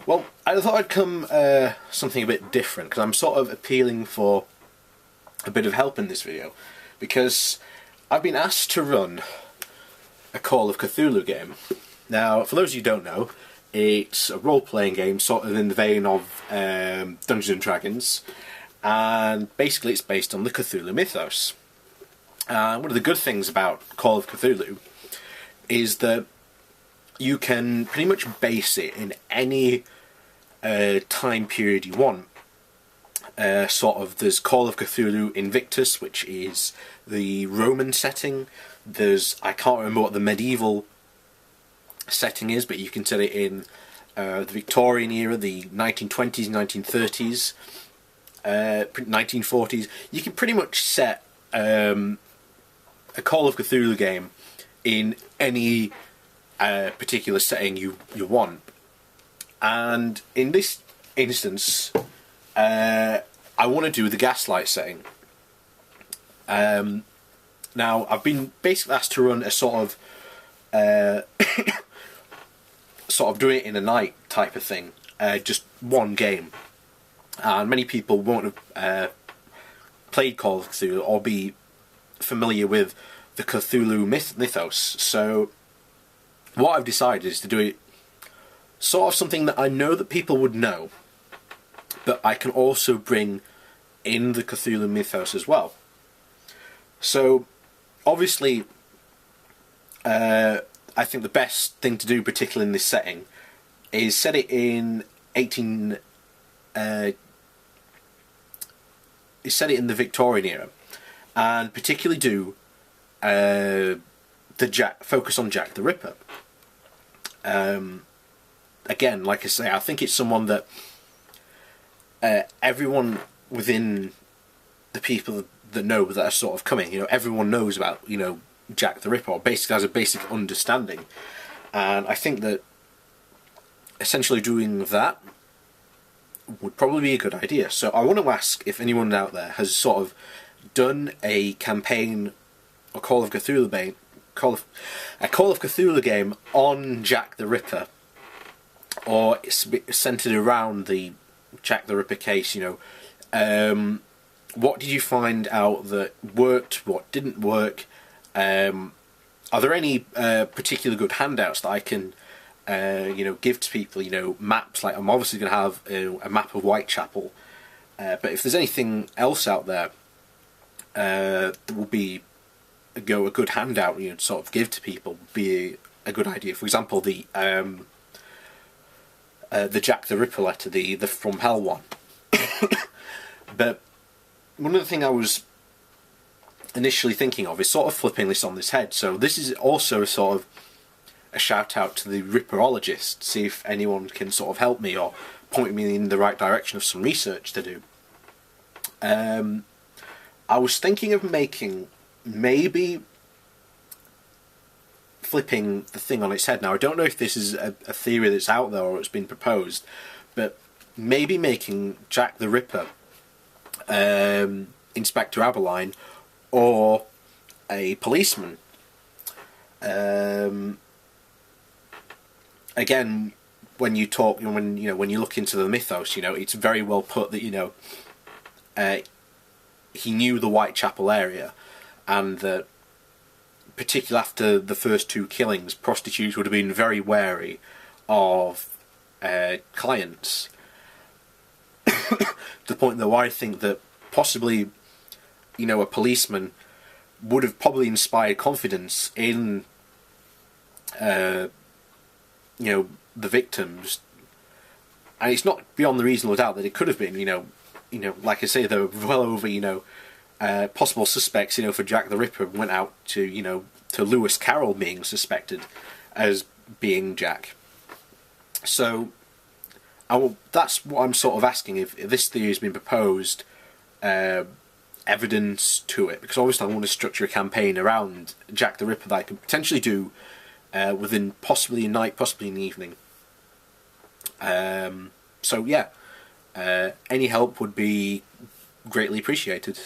Well, I thought I'd come something a bit different, because I'm sort of appealing for a bit of help in this video, because I've been asked to run a Call of Cthulhu game. Now, for those of you who don't know, it's a role-playing game sort of in the vein of Dungeons and Dragons, and basically it's based on the Cthulhu mythos. One of the good things about Call of Cthulhu is that you can pretty much base it in any time period you want. There's Call of Cthulhu Invictus, which is the Roman setting. I can't remember what the medieval setting is, but you can set it in the Victorian era, the 1920s, 1930s, 1940s. You can pretty much set a Call of Cthulhu game in any particular setting you want. And in this instance, I want to do the Gaslight setting. Now, I've been basically asked to run a sort of doing it in a night type of thing, just one game. And many people won't have played Call of Cthulhu or be familiar with the Cthulhu mythos. So what I've decided is to do it sort of something that I know that people would know, but I can also bring in the Cthulhu mythos as well. So obviously I think the best thing to do, particularly in this setting, is set it in the Victorian era, and particularly do focus on Jack the Ripper. Again, like I say, I think it's someone that everyone within the people that know that are sort of coming, everyone knows about, Jack the Ripper, or basically has a basic understanding. And I think that essentially doing that would probably be a good idea. So I want to ask if anyone out there has sort of done a campaign, a Call of Cthulhu game on Jack the Ripper, or it's centered around the Jack the Ripper case. What did you find out that worked? What didn't work? Are there any particular good handouts that I can give to people? Maps. Like, I'm obviously going to have a map of Whitechapel, but if there's anything else out there that will be a good handout, to sort of give to people, would be a good idea. For example, the Jack the Ripper letter, the From Hell one. But one of the things I was initially thinking of is sort of flipping this on its head. So this is also a sort of a shout out to the Ripperologist, see if anyone can sort of help me or point me in the right direction of some research to do. I was thinking of maybe flipping the thing on its head. Now, I don't know if this is a theory that's out there or it's been proposed, but maybe making Jack the Ripper Inspector Aberline, or a policeman. Again, when you talk, when you look into the mythos, it's very well put that he knew the Whitechapel area, and that particularly after the first two killings, prostitutes would have been very wary of clients. To the point that I think that possibly, a policeman would have probably inspired confidence in, the victims. And it's not beyond the reasonable doubt that it could have been, like I say, there were well over, possible suspects, for Jack the Ripper went out to, to Lewis Carroll being suspected as being Jack. So that's what I'm sort of asking, if this theory has been proposed, evidence to it, because obviously I want to structure a campaign around Jack the Ripper that I can potentially do within possibly a night, possibly an evening. So yeah, any help would be greatly appreciated.